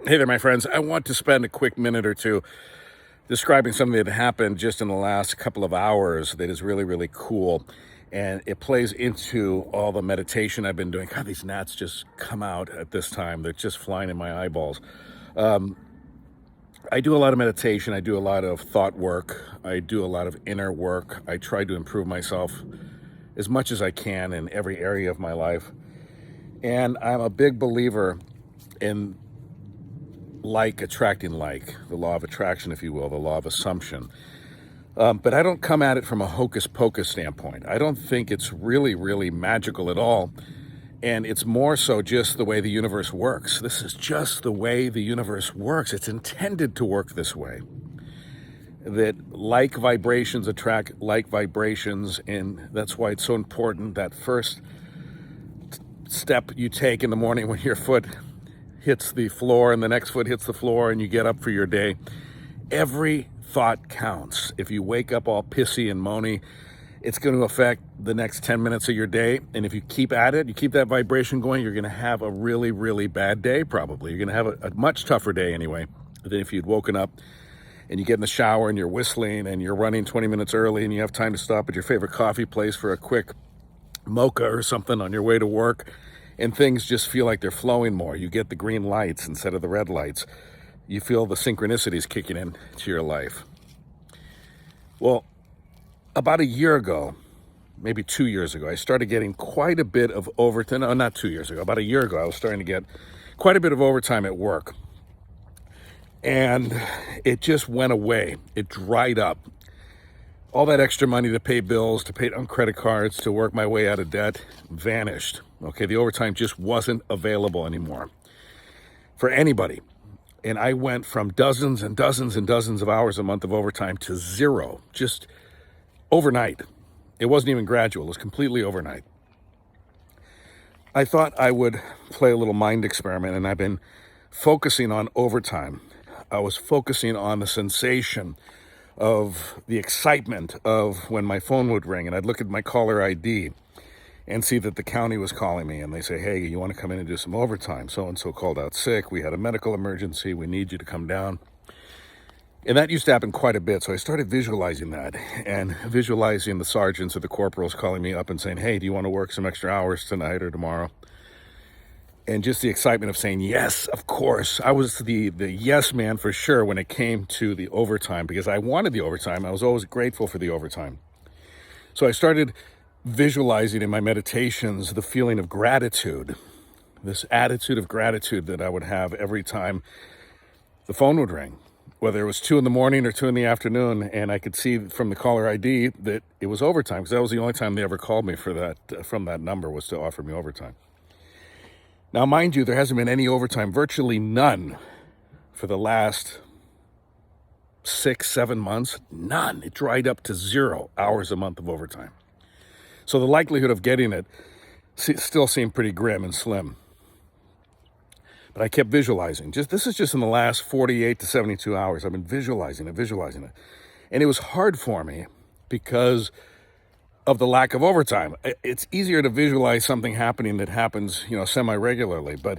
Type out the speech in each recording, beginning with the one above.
Hey there, my friends. I want to spend a quick minute or two describing something that happened just in the last couple of hours that is really, really cool. And it plays into all the meditation I've been doing. God, these gnats just come out at this time. They're just flying in my eyeballs. I do a lot of meditation. I do a lot of thought work. I do a lot of inner work. I try to improve myself as much as I can in every area of my life. And I'm a big believer in like attracting like, the law of attraction, if you will, the law of assumption. But I don't come at it from a hocus pocus standpoint. I don't think it's really, really magical at all. And it's more so just the way the universe works. This is just the way the universe works. It's intended to work this way. That like vibrations attract like vibrations. And that's why it's so important that first step you take in the morning when your foot hits the floor and the next foot hits the floor and you get up for your day. Every thought counts. If you wake up all pissy and moany, it's going to affect the next 10 minutes of your day. And if you keep at it, you keep that vibration going, you're going to have a really, really bad day probably. You're going to have a much tougher day anyway than if you'd woken up and you get in the shower and you're whistling and you're running 20 minutes early and you have time to stop at your favorite coffee place for a quick mocha or something on your way to work, and things just feel like they're flowing more. You get the green lights instead of the red lights. You feel the synchronicities kicking in to your life. Well, about a year ago, maybe 2 years ago, I started getting quite a bit of overtime. No, not 2 years ago. About a year ago, I was starting to get quite a bit of overtime at work. And it just went away. It dried up. All that extra money to pay bills, to pay on credit cards, to work my way out of debt, vanished. Okay, the overtime just wasn't available anymore for anybody. And I went from dozens and dozens and dozens of hours a month of overtime to zero, just overnight. It wasn't even gradual, it was completely overnight. I thought I would play a little mind experiment, and I've been focusing on overtime. I was focusing on the sensation of the excitement of when my phone would ring and I'd look at my caller ID and see that the county was calling me and they say, hey, you want to come in and do some overtime? So-and-so called out sick. We had a medical emergency. We need you to come down. And that used to happen quite a bit. So I started visualizing that and visualizing the sergeants or the corporals calling me up and saying, hey, do you want to work some extra hours tonight or tomorrow? And just the excitement of saying, yes, of course. I was the yes man for sure when it came to the overtime because I wanted the overtime. I was always grateful for the overtime. So I started visualizing in my meditations the feeling of gratitude, this attitude of gratitude that I would have every time the phone would ring, whether it was 2 in the morning or 2 in the afternoon, and I could see from the caller ID that it was overtime because that was the only time they ever called me for that from that number was to offer me overtime. Now, mind you, there hasn't been any overtime, virtually none, for the last 6, 7 months. None. It dried up to 0 hours a month of overtime. So the likelihood of getting it still seemed pretty grim and slim. But I kept visualizing. This is just in the last 48 to 72 hours. I've been visualizing it. And it was hard for me because of the lack of overtime. It's easier to visualize something happening that happens, semi-regularly. But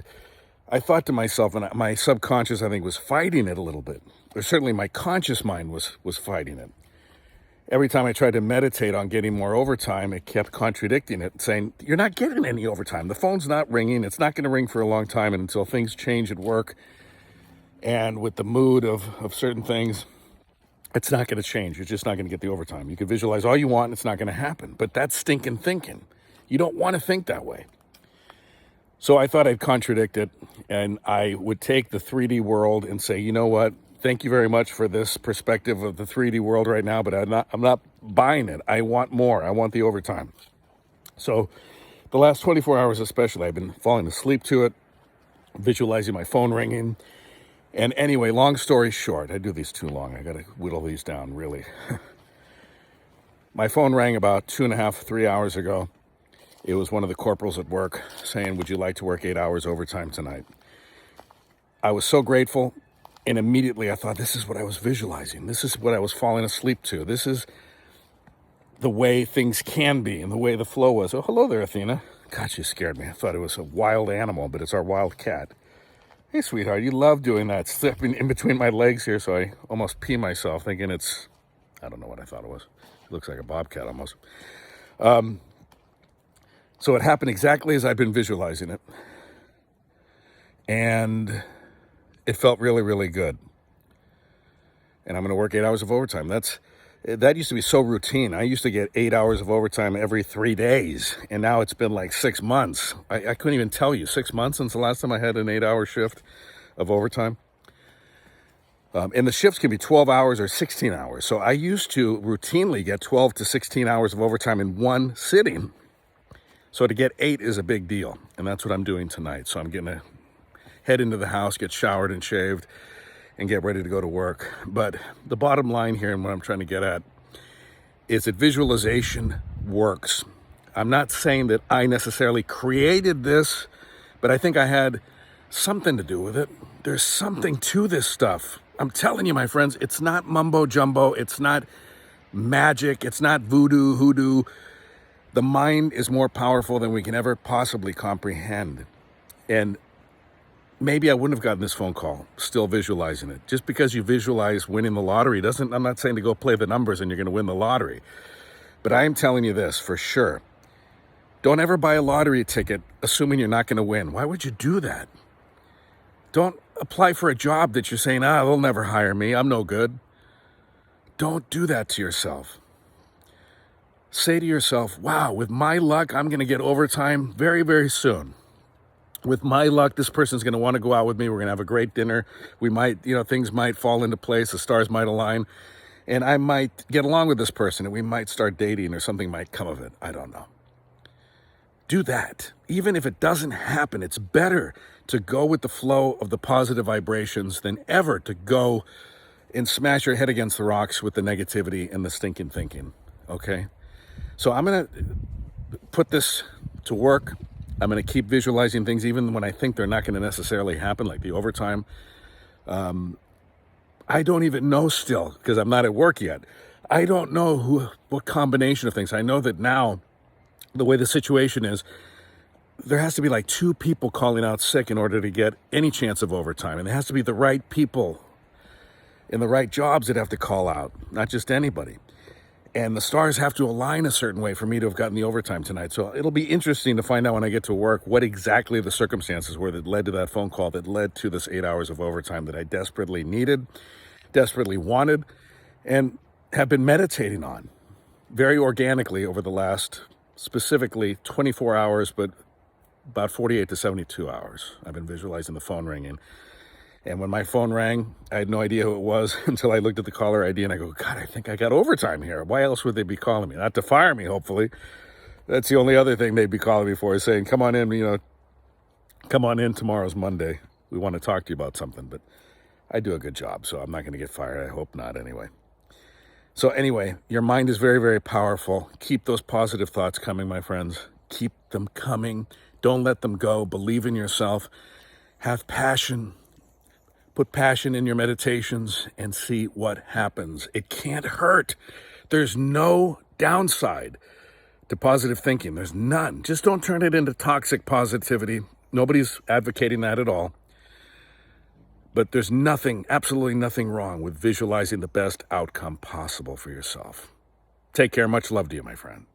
I thought to myself, and my subconscious, I think, was fighting it a little bit. Or certainly my conscious mind was fighting it. Every time I tried to meditate on getting more overtime, it kept contradicting it, saying, you're not getting any overtime. The phone's not ringing. It's not going to ring for a long time. And until things change at work and with the mood of certain things, it's not going to change. You're just not going to get the overtime. You can visualize all you want, and it's not going to happen. But that's stinking thinking. You don't want to think that way. So I thought I'd contradict it, and I would take the 3D world and say, you know what? Thank you very much for this perspective of the 3D world right now, but I'm not buying it. I want more. I want the overtime. So the last 24 hours especially, I've been falling asleep to it, visualizing my phone ringing. And anyway, long story short, I do these too long. I got to whittle these down, really. My phone rang about 2.5, 3 hours ago. It was one of the corporals at work saying, would you like to work 8 hours overtime tonight? I was so grateful. And immediately I thought, this is what I was visualizing. This is what I was falling asleep to. This is the way things can be and the way the flow was. Oh, hello there, Athena. God, you scared me. I thought it was a wild animal, but it's our wild cat. Hey, sweetheart, you love doing that, stepping in between my legs here, so I almost pee myself thinking it's, I don't know what I thought it was. It looks like a bobcat almost. So it happened exactly as I've been visualizing it. And it felt really, really good. And I'm going to work 8 hours of overtime. That used to be so routine. I used to get 8 hours of overtime every 3 days. And now it's been like 6 months. I couldn't even tell you, 6 months since the last time I had an 8-hour shift of overtime. And the shifts can be 12 hours or 16 hours. So I used to routinely get 12 to 16 hours of overtime in one sitting. So to get 8 is a big deal. And that's what I'm doing tonight. So I'm going to head into the house, get showered and shaved, and get ready to go to work. But the bottom line here, and what I'm trying to get at, is that visualization works. I'm not saying that I necessarily created this, but I think I had something to do with it. There's something to this stuff. I'm telling you, my friends, it's not mumbo jumbo. It's not magic. It's not voodoo, hoodoo. The mind is more powerful than we can ever possibly comprehend. And maybe I wouldn't have gotten this phone call still visualizing it. Just because you visualize winning the lottery I'm not saying to go play the numbers and you're going to win the lottery. But I am telling you this for sure. Don't ever buy a lottery ticket assuming you're not going to win. Why would you do that? Don't apply for a job that you're saying, they'll never hire me. I'm no good. Don't do that to yourself. Say to yourself, wow, with my luck, I'm going to get overtime very, very soon. With my luck, this person's going to want to go out with me. We're going to have a great dinner. We might, things might fall into place. The stars might align. And I might get along with this person and we might start dating or something might come of it. I don't know. Do that. Even if it doesn't happen, it's better to go with the flow of the positive vibrations than ever to go and smash your head against the rocks with the negativity and the stinking thinking. Okay? So I'm going to put this to work. I'm going to keep visualizing things even when I think they're not going to necessarily happen, like the overtime. I don't even know still because I'm not at work yet. I don't know what combination of things. I know that now, the way the situation is, there has to be like 2 people calling out sick in order to get any chance of overtime. And there has to be the right people in the right jobs that have to call out, not just anybody. And the stars have to align a certain way for me to have gotten the overtime tonight. So it'll be interesting to find out when I get to work what exactly the circumstances were that led to that phone call, that led to this 8 hours of overtime that I desperately needed, desperately wanted, and have been meditating on very organically over the last, specifically 24 hours, but about 48 to 72 hours. I've been visualizing the phone ringing. And when my phone rang, I had no idea who it was until I looked at the caller ID and I go, God, I think I got overtime here. Why else would they be calling me? Not to fire me, hopefully. That's the only other thing they'd be calling me for, is saying, come on in, come on in, tomorrow's Monday. We want to talk to you about something. But I do a good job, so I'm not going to get fired. I hope not anyway. So anyway, your mind is very, very powerful. Keep those positive thoughts coming, my friends. Keep them coming. Don't let them go. Believe in yourself. Have passion. Put passion in your meditations and see what happens. It can't hurt. There's no downside to positive thinking. There's none. Just don't turn it into toxic positivity. Nobody's advocating that at all. But there's nothing, absolutely nothing wrong with visualizing the best outcome possible for yourself. Take care. Much love to you, my friend.